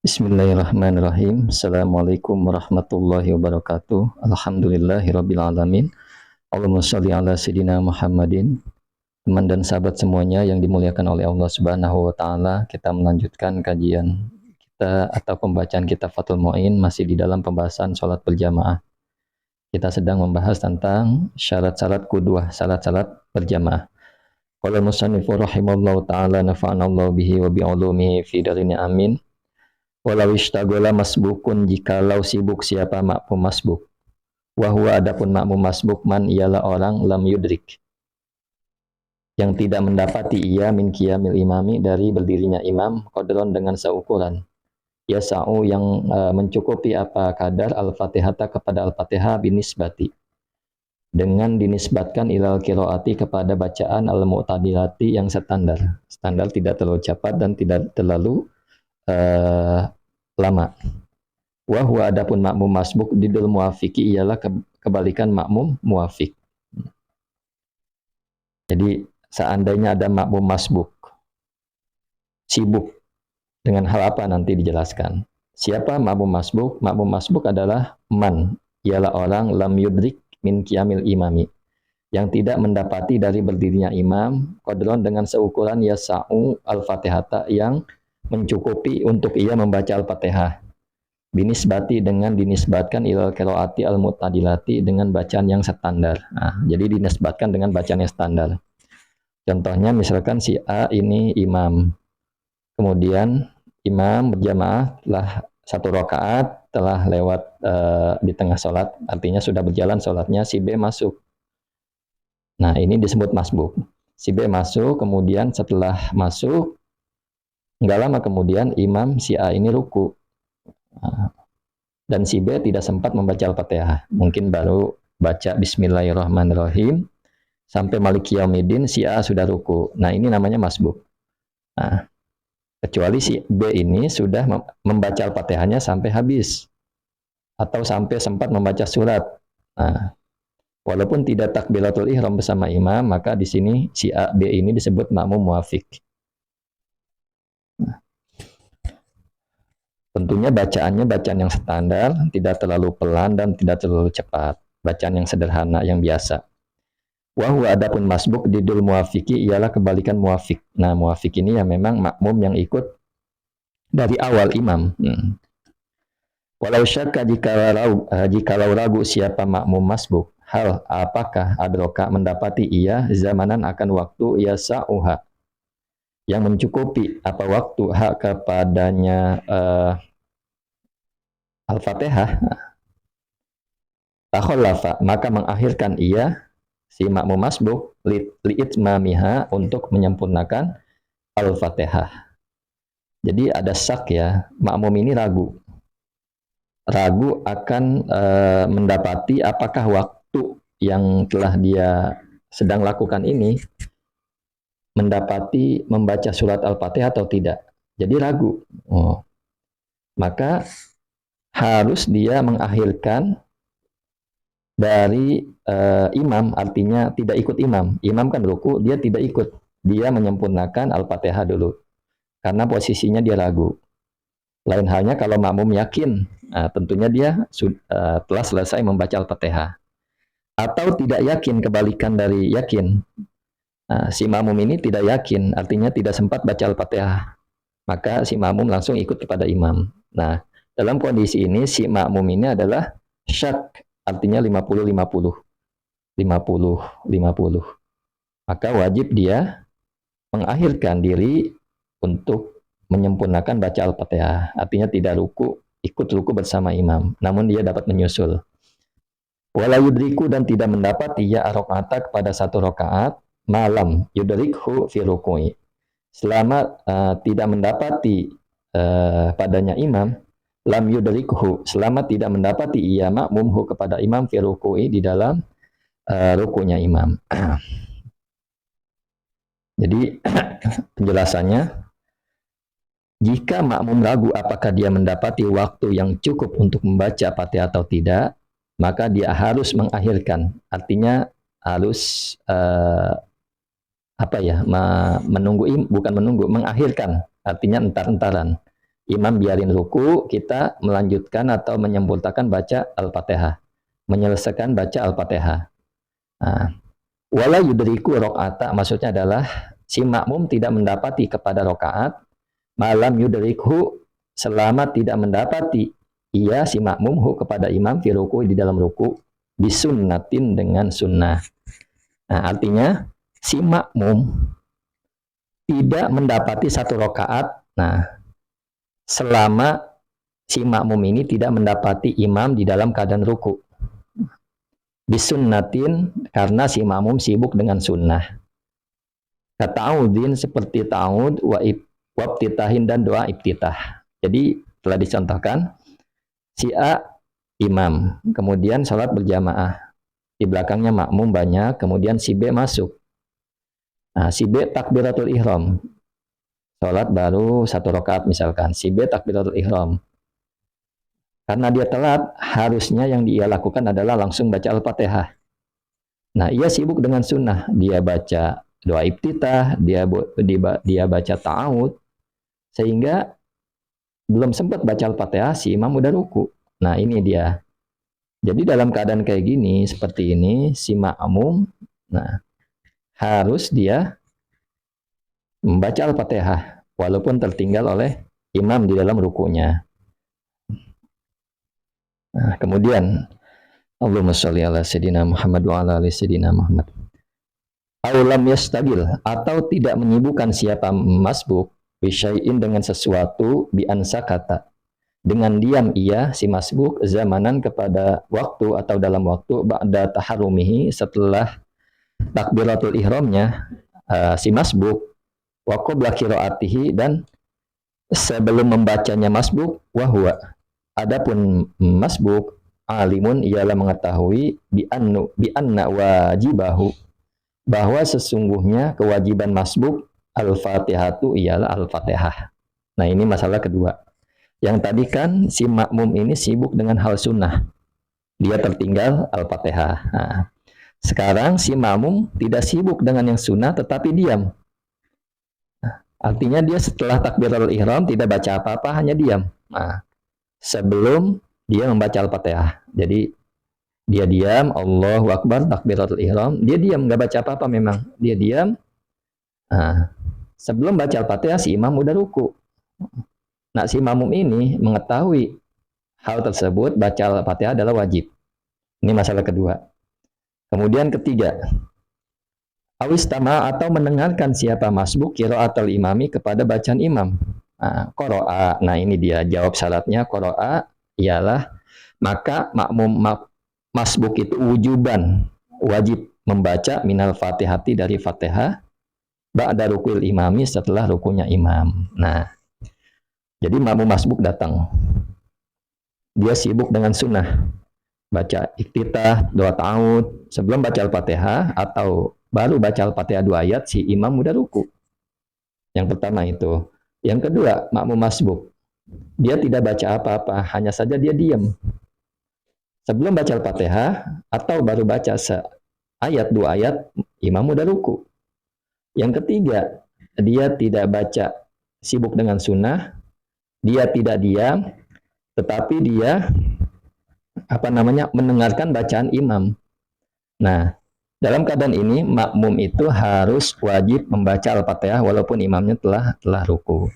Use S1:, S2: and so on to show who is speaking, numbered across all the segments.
S1: Bismillahirrahmanirrahim. Assalamualaikum warahmatullahi wabarakatuh. Alhamdulillahirabbil alamin. Allahumma shalli ala sayidina Muhammadin. Teman dan sahabat semuanya yang dimuliakan oleh Allah Subhanahu wa taala, kita melanjutkan kajian kita atau pembacaan kitab Fathul Mu'in masih di dalam pembahasan salat berjamaah. Kita sedang membahas tentang syarat-syarat qudwah, syarat-syarat berjamaah. Qala al-musannifu rahimallahu taala nafa'anallahu bihi wa bi'ulumihi fi darini amin. Walau istagola masbukun jikalau sibuk siapa makmum masbuk. Wahwa adapun makmum masbuk man ialah orang lam yudrik, yang tidak mendapati ia min qiyamil imami dari berdirinya imam qadron dengan seukuran. Yasa'u yang mencukupi apa kadar al-fatihata kepada al-fatihah binisbati, dengan dinisbatkan ilal qiraati kepada bacaan al-mu'tadilati yang standar. Standar tidak terlalu cepat dan tidak terlalu lama. Wahwa adapun makmum masbuk didul muafiki ialah kebalikan makmum muafik. Jadi seandainya ada makmum masbuk sibuk dengan hal apa nanti dijelaskan. Siapa makmum masbuk? Makmum masbuk adalah man, ialah orang lam yudrik min qiyamil imami, yang tidak mendapati dari berdirinya imam qadron dengan seukuran yasa'u al-fatihata, yang mencukupi untuk ia membaca al-fatihah. Binisbati dengan dinisbatkan ilal qiraati al-mu'tadilati, dengan bacaan yang standar. Nah, jadi dinisbatkan dengan bacaan yang standar. Contohnya misalkan si A ini imam. Kemudian imam berjamaah telah 1 rakaat, telah lewat di tengah sholat, artinya sudah berjalan sholatnya, si B masuk. Nah, ini disebut masbuk. Si B masuk, kemudian setelah masuk, enggak lama kemudian imam si A ini ruku. Dan si B tidak sempat membaca Al-Fatihah. Mungkin baru baca Bismillahirrahmanirrahim sampai Maliki Yaumiddin, si A sudah ruku. Nah, ini namanya masbuk. Nah, kecuali si B ini sudah membaca Al-Fatihahnya sampai habis atau sampai sempat membaca surat. Nah, walaupun tidak takbiratul ihram bersama imam, maka di sini si A, B ini disebut makmum muafik. Nah, tentunya bacaannya bacaan yang standar, tidak terlalu pelan dan tidak terlalu cepat. Bacaan yang sederhana, yang biasa. Wahwa adapun masbuk didul muafiki ialah kebalikan muafik. Nah, muafik ini ya memang makmum yang ikut dari awal imam. Walau syakka jikalau ragu siapa makmum masbuk, hal apakah adroka mendapati ia zamanan akan waktu yasa'uha, yang mencukupi apa waktu hak kepadanya Al-Fatihah, takhallafa, maka mengakhirkan ia si makmum masbuk li'itmamiha, untuk menyempurnakan Al-Fatihah. Jadi ada syak ya, makmum ini ragu akan mendapati apakah waktu yang telah dia sedang lakukan ini mendapati membaca surat Al-Fatihah atau tidak. Jadi ragu. Maka harus dia mengakhirkan dari imam, artinya tidak ikut imam. Imam kan ruku, dia tidak ikut. Dia menyempurnakan Al-Fatihah dulu. Karena posisinya dia ragu. Lain halnya kalau makmum yakin, tentunya dia telah selesai membaca Al-Fatihah. Atau tidak yakin, kebalikan dari yakin. Si makmum ini tidak yakin, artinya tidak sempat baca Al-Fatihah. Maka si makmum langsung ikut kepada imam. Nah, dalam kondisi ini si makmum ini adalah syak, artinya 50-50. 50-50. Maka wajib dia mengakhirkan diri untuk menyempurnakan baca Al-Fatihah. Artinya tidak ikut ruku bersama imam, namun dia dapat menyusul. Wala yudriku, dan tidak mendapat ia rakaat kepada 1 rakaat, malam yudrikhu fi rukui, selama tidak mendapati padanya imam, lam yudrikhu, selama tidak mendapati ia makmumhu kepada imam fi rukui, di dalam rukunya imam. Jadi penjelasannya, jika makmum ragu apakah dia mendapati waktu yang cukup untuk membaca Fatihah atau tidak, maka dia harus mengakhirkan, artinya harus mengakhirkan, artinya entar-entaran. Imam biarin ruku, kita melanjutkan atau menyempurnakan baca Al-Fatihah. Menyelesaikan baca Al-Fatihah. Nah, wala yudriku rok'ata, maksudnya adalah si makmum tidak mendapati kepada rokaat, malam yudrikhu, selama tidak mendapati ia si makmum hu kepada imam fi ruku, di dalam ruku, bisunnatin dengan sunnah. Nah, artinya si makmum tidak mendapati satu rokaat. Nah, selama si makmum ini tidak mendapati imam di dalam keadaan ruku, bisunnatin, karena si makmum sibuk dengan sunnah. Ta'awudin, seperti ta'awud, wabtitahin, dan doa iftitah. Jadi telah dicontohkan, si A imam, kemudian sholat berjamaah, di belakangnya makmum banyak, kemudian si B masuk. Nah, si B takbiratul ihram, sholat baru 1 rakaat misalkan, si B takbiratul ihram. Karena dia telat, harusnya yang dia lakukan adalah langsung baca Al-Fatihah. Nah, ia sibuk dengan sunnah, dia baca doa iftitah, dia baca ta'awud, sehingga belum sempat baca Al-Fatihah, si imam udah ruku. Nah, ini dia. Jadi dalam keadaan kayak gini, seperti ini, si makmum, nah, harus dia membaca Al-Fatihah, walaupun tertinggal oleh imam di dalam rukunya. Nah, kemudian, Allahumma sholli ala sayyidina Muhammad wa ala ali sayyidina Muhammad. Aulam yastabil, atau tidak menyibukkan siapa masbuk, bisyai'in, dengan sesuatu, bi'ansa kata, dengan diam ia si masbuk, zamanan, kepada waktu atau dalam waktu, ba'da taharumihi, setelah takbiratul ihramnya, si masbuk, wa qabla qiraatihi, dan sebelum membacanya masbuk, wahwa, adapun masbuk, alimun, ialah mengetahui, bi anna wajibahu, bahwa sesungguhnya kewajiban masbuk, al-fatihatu, ialah al-fatihah. Nah, ini masalah kedua. Yang tadi kan si makmum ini sibuk dengan hal sunnah, dia tertinggal Al-Fatihah. Nah, sekarang si makmum tidak sibuk dengan yang sunnah, tetapi diam. Artinya dia setelah takbiratul ihram tidak baca apa-apa, hanya diam. Nah, sebelum dia membaca Al-Fatihah. Jadi dia diam, Allahu Akbar, takbiratul ihram, dia diam, nggak baca apa-apa memang. Dia diam. Nah, sebelum baca Al-Fatihah si imam udah ruku. Nah, si makmum ini mengetahui hal tersebut, baca Al-Fatihah adalah wajib. Ini masalah kedua. Kemudian ketiga, awistama, atau mendengarkan siapa masbuk qiraatul imami, kepada bacaan imam. Nah, qira'a. Nah, ini dia jawab syaratnya, qira'a ialah maka makmum masbuk itu wujuban, wajib membaca minal fatihati, dari Fatihah, ba'da rukul imami, setelah rukunya imam. Nah, jadi makmum masbuk datang, dia sibuk dengan sunnah, baca iftitah, doa ta'awud, sebelum baca Al-Fatihah, atau baru baca Al-Fatihah 2 ayat, si imam udah ruku. Yang pertama itu. Yang kedua, makmum masbuk, dia tidak baca apa-apa, hanya saja dia diam. Sebelum baca Al-Fatihah, atau baru baca ayat 2 ayat, imam udah ruku. Yang ketiga, dia tidak baca, sibuk dengan sunnah, dia tidak diam, tetapi dia mendengarkan bacaan imam. Nah, dalam keadaan ini makmum itu harus wajib membaca Al-Fatihah walaupun imamnya telah ruku.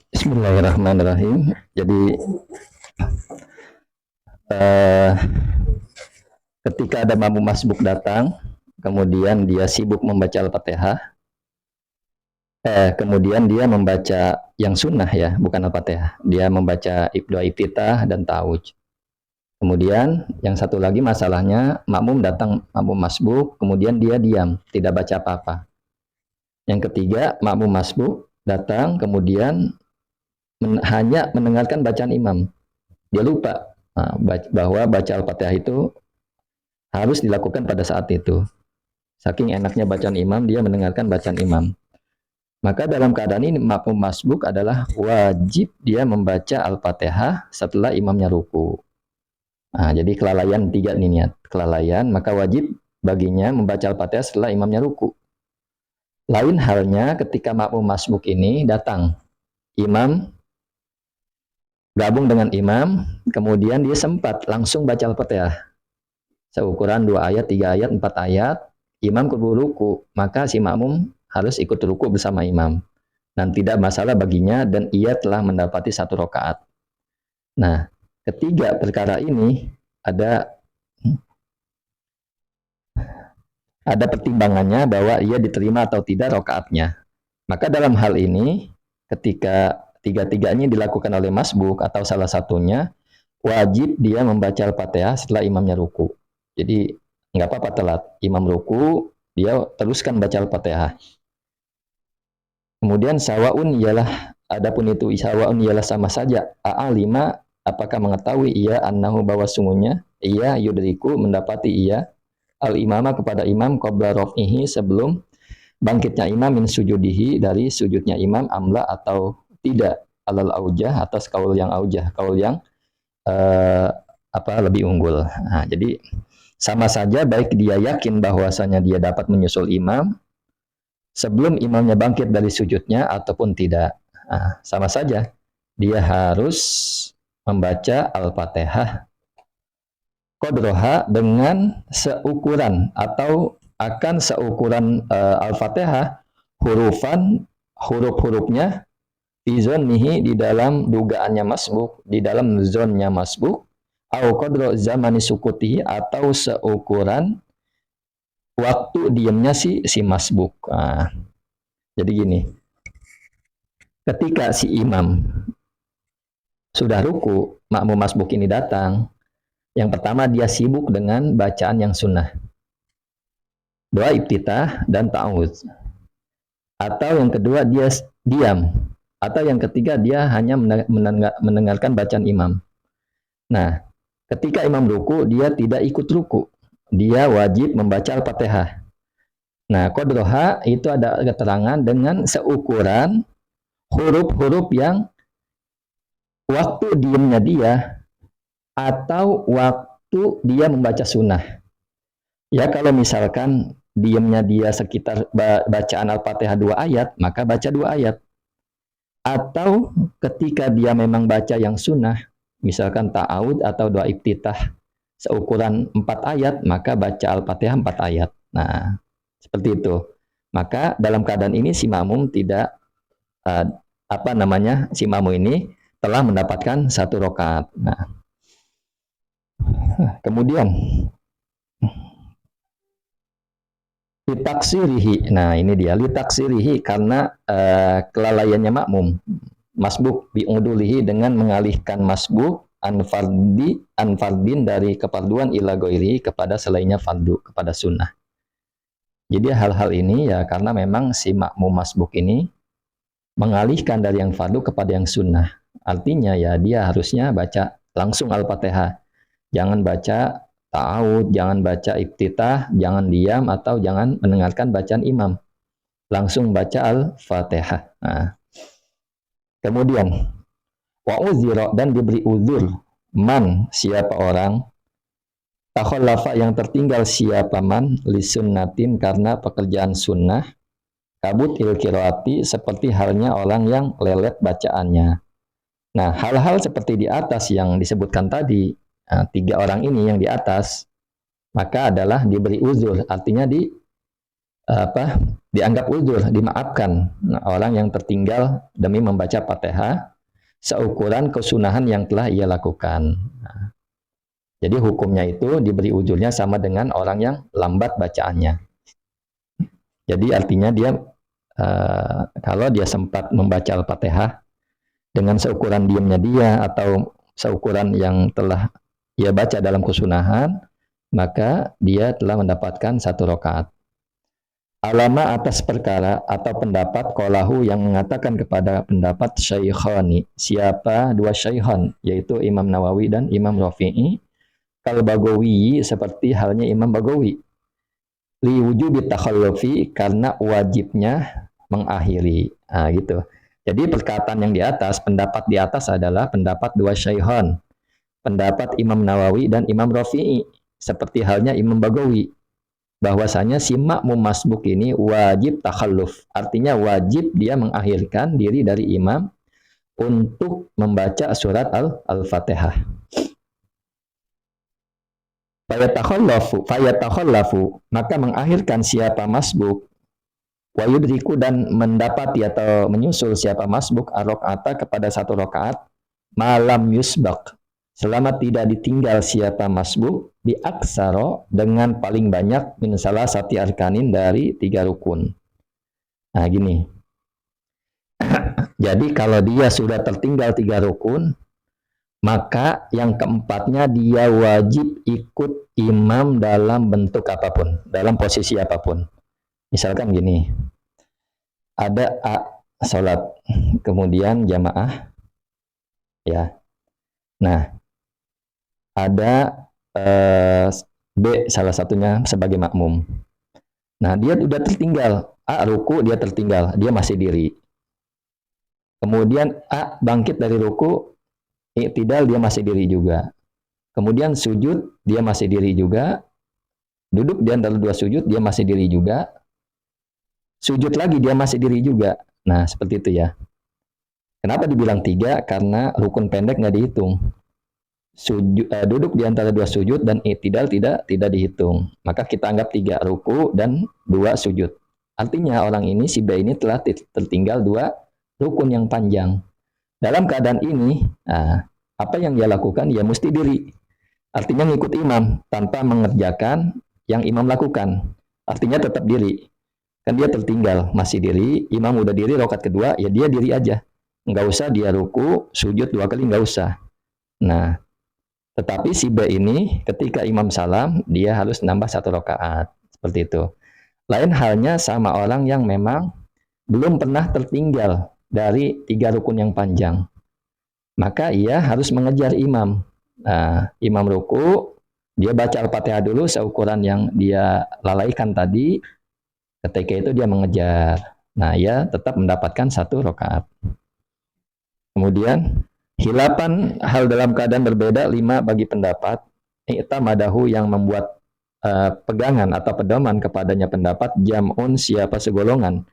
S1: Bismillahirrahmanirrahim. Jadi ketika ada makmum masbuk datang, kemudian dia sibuk membaca Al-Fatihah, kemudian dia membaca yang sunnah, ya, bukan Al-Fatihah. Dia membaca doa iftitah dan ta'awudz. Kemudian yang satu lagi masalahnya, makmum datang, makmum masbuk, kemudian dia diam, tidak baca apa-apa. Yang ketiga, makmum masbuk datang, kemudian hanya mendengarkan bacaan imam. Dia lupa bahwa baca Al-Fatihah itu harus dilakukan pada saat itu. Saking enaknya bacaan imam, dia mendengarkan bacaan imam. Maka dalam keadaan ini makmum masbuk adalah wajib dia membaca Al-Fatihah setelah imamnya ruku. Nah, jadi kelalaian 3 nih, niat kelalaian, maka wajib baginya membaca Al-Fatihah setelah imamnya ruku. Lain halnya ketika makmum masbuk ini datang, imam gabung dengan imam, kemudian dia sempat langsung baca Al-Fatihah. Seukuran 2 ayat, 3 ayat, 4 ayat, imam keburu ruku, maka si makmum harus ikut ruku bersama imam. Dan tidak masalah baginya dan ia telah mendapati 1 rakaat. Nah, ketiga perkara ini ada pertimbangannya bahwa ia diterima atau tidak rakaatnya. Maka dalam hal ini, ketika tiga-tiganya dilakukan oleh masbuk atau salah satunya, wajib dia membaca Al-Fatihah setelah imamnya ruku. Jadi nggak apa-apa telat. Imam ruku, dia teruskan baca Al-Fatihah. Kemudian sawaun ialah, adapun itu sawaun ialah sama saja. A'alima, apakah mengetahui ia annahu bahwa sungguhnya ia yudriku mendapati ia al-imama kepada imam qabla raf'ihi sebelum bangkitnya imam min sujudihi dari sujudnya imam amla atau tidak alal aujah atas kaul yang aujah, kaul yang lebih unggul. Nah, jadi sama saja baik dia yakin bahwasanya dia dapat menyusul imam sebelum imamnya bangkit dari sujudnya ataupun tidak. Nah, sama saja dia harus membaca Al-Fatihah qadroha dengan seukuran atau akan seukuran Al-Fatihah huruf-hurufnya fi zonnihi di dalam dugaannya masbuk, di dalam zonnya masbuk, au qadro zamani sukutihi atau seukuran waktu diamnya si masbuk. Nah, jadi gini, ketika si imam sudah ruku, makmum masbuk ini datang, yang pertama dia sibuk dengan bacaan yang sunnah, doa iftitah dan ta'awudz. Atau yang kedua dia diam. Atau yang ketiga dia hanya mendengarkan bacaan imam. Nah, ketika imam ruku dia tidak ikut ruku. Dia wajib membaca Al-Fatihah. Nah, qadroha itu ada keterangan dengan seukuran huruf-huruf yang waktu diamnya dia atau waktu dia membaca sunnah. Ya, kalau misalkan diamnya dia sekitar bacaan Al-Fatihah 2 ayat, maka baca 2 ayat. Atau ketika dia memang baca yang sunnah, misalkan ta'awud atau doa iftitah seukuran 4 ayat, maka baca Al-Fatihah 4 ayat. Nah, seperti itu. Maka dalam keadaan ini si makmum tidak si makmum ini telah mendapatkan 1 rakaat. Nah, kemudian litaksirihi. Nah, ini dia litaksirihi karena kelalaiannya makmum. Masbuk bi'udulihi dengan mengalihkan masbuk anfardin dari kefarduan ila goiri kepada selainnya fardu, kepada sunnah. Jadi hal-hal ini ya karena memang si makmum masbuk ini mengalihkan dari yang fardu kepada yang sunnah. Artinya ya dia harusnya baca langsung Al-Fatihah. Jangan baca ta'awud, jangan baca iftitah, jangan diam atau jangan mendengarkan bacaan imam. Langsung baca Al-Fatihah. Nah. Kemudian wa uzira dan diberi uzur man siapa orang takhallafa yang tertinggal siapa man li sunnatin karena pekerjaan sunnah kabut il qiraati seperti halnya orang yang lelet bacaannya. Nah, hal-hal seperti di atas yang disebutkan tadi, 3 orang ini yang di atas, maka adalah diberi uzur, artinya dianggap uzur, dimaafkan. Nah, orang yang tertinggal demi membaca Fatihah seukuran kesunahan yang telah ia lakukan. Nah, jadi hukumnya itu diberi uzurnya sama dengan orang yang lambat bacaannya. Jadi artinya dia kalau dia sempat membaca Al-Fatihah dengan seukuran diamnya dia atau seukuran yang telah ia baca dalam kesunahan, maka dia telah mendapatkan 1 rakaat. Alama atas perkara atau pendapat qalahu yang mengatakan kepada pendapat syaikhani. Siapa 2 syaikhan, yaitu Imam Nawawi dan Imam Rafi'i, kal Bagawi seperti halnya Imam Bagawi. Li wujubi takhallufi karena wajibnya mengakhiri. Nah, gitu. Jadi perkataan yang di atas, pendapat di atas adalah pendapat 2 syaikhan. Pendapat Imam Nawawi dan Imam Rafi'i seperti halnya Imam Bagawi. bahwasanya si makmum masbuk ini wajib takhalluf. Artinya wajib dia mengakhirkan diri dari imam untuk membaca surat Al-Fatihah. Fayatakhallafu, maka mengakhirkan siapa masbuk, wa yudriku, dan mendapati atau menyusul siapa masbuk ar-rakaata kepada satu rakaat, malam yusbak, selama tidak ditinggal siapa masbuk bi aksaro, dengan paling banyak min salah sati arkanin, dari 3 rukun. Nah gini, jadi kalau dia sudah tertinggal 3 rukun, maka yang keempatnya dia wajib ikut imam dalam bentuk apapun, dalam posisi apapun. Misalkan gini, ada A salat, kemudian jamaah, ya. Nah, ada B salah satunya sebagai makmum. Nah, dia udah tertinggal. A ruku, dia tertinggal, dia masih diri. Kemudian A bangkit dari ruku, i'tidal, dia masih diri juga. Kemudian sujud, dia masih diri juga. Duduk di antara 2 sujud, dia masih diri juga. Sujud lagi, dia masih diri juga. Nah, seperti itu ya. Kenapa dibilang 3? Karena rukun pendek nggak dihitung. Duduk di antara 2 sujud dan i'tidal tidak dihitung. Maka kita anggap 3 ruku dan 2 sujud. Artinya orang ini, si B ini telah tertinggal 2 rukun yang panjang. Dalam keadaan ini, apa yang dia lakukan? Ya mesti diri. Artinya ngikut imam tanpa mengerjakan yang imam lakukan. Artinya tetap diri. Kan dia tertinggal, masih diri, imam udah diri rakaat kedua, ya dia diri aja. Nggak usah dia ruku, sujud 2 kali, nggak usah. Nah, tetapi si B ini ketika imam salam, dia harus nambah 1 rakaat. Seperti itu. Lain halnya sama orang yang memang belum pernah tertinggal dari 3 rukun yang panjang. Maka ia harus mengejar imam. Nah, imam ruku, dia baca Al-Fatihah dulu seukuran yang dia lalaikan tadi. Ketika itu dia mengejar. Nah, ia tetap mendapatkan 1 rakaat. Kemudian, hilapan hal dalam keadaan berbeda 5 bagi pendapat. I'tamadahu, yang membuat pegangan atau pedoman kepadanya pendapat, jam'un, siapa segolongan.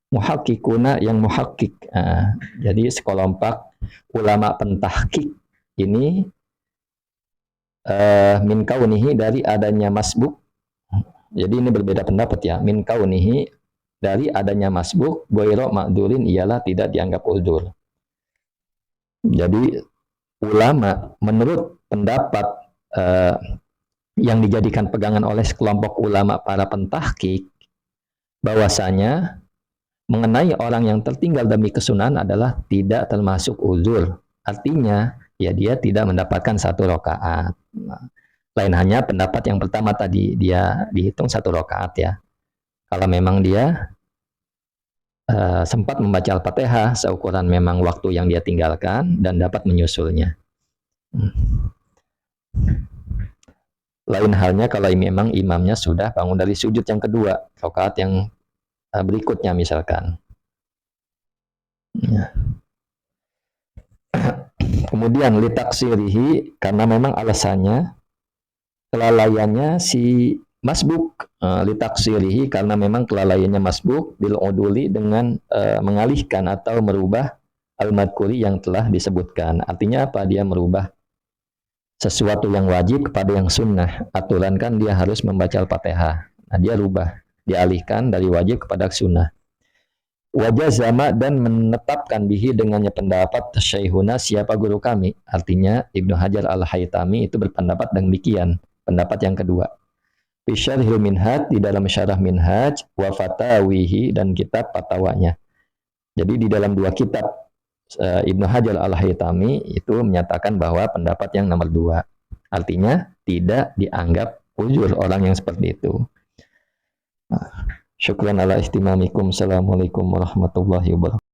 S1: Muhakkikuna, yang muhakkik. Jadi sekelompok ulama pentahkik ini min kaunihi, dari adanya masbuk. Jadi ini berbeda pendapat ya. Min kaunihi, dari adanya masbuk, goiro ma'durin, ialah tidak dianggap uzur. Jadi ulama menurut pendapat yang dijadikan pegangan oleh sekelompok ulama para pentahkik, bahwasanya mengenai orang yang tertinggal demi kesunahan adalah tidak termasuk uzur. Artinya, ya dia tidak mendapatkan 1 rakaat. Nah, lain hanya pendapat yang pertama tadi, dia dihitung 1 rakaat ya. Kalau memang dia sempat membaca Al-Fatihah seukuran memang waktu yang dia tinggalkan dan dapat menyusulnya. Lain halnya kalau memang imamnya sudah bangun dari sujud yang kedua, rakaat yang berikutnya misalkan. Ya. Kemudian litaksirihi, karena memang alasannya kelalaiannya si masbuk, litaksirihi, karena memang kelalaiannya masbuk bil uduli, dengan mengalihkan atau merubah al-madkuri, yang telah disebutkan. Artinya apa? Dia merubah sesuatu yang wajib kepada yang sunnah. Aturan kan dia harus membaca Al-Fatihah. Nah, dia rubah, dialihkan dari wajib kepada sunnah. Wajah zama, dan menetapkan bihi dengannya pendapat syaihuna, siapa guru kami. Artinya Ibnu Hajar Al-Haytami itu berpendapat demikian, pendapat yang kedua. Fi syarhil minhaj, di dalam syarah minhaj, wa fatawihi, dan kitab fatwanya. Jadi di dalam 2 kitab Ibnu Hajar Al-Haytami itu menyatakan bahwa pendapat yang nomor 2. Artinya tidak dianggap uzur orang yang seperti itu. Syukran ala istimamikum. Assalamualaikum warahmatullahi wabarakatuh.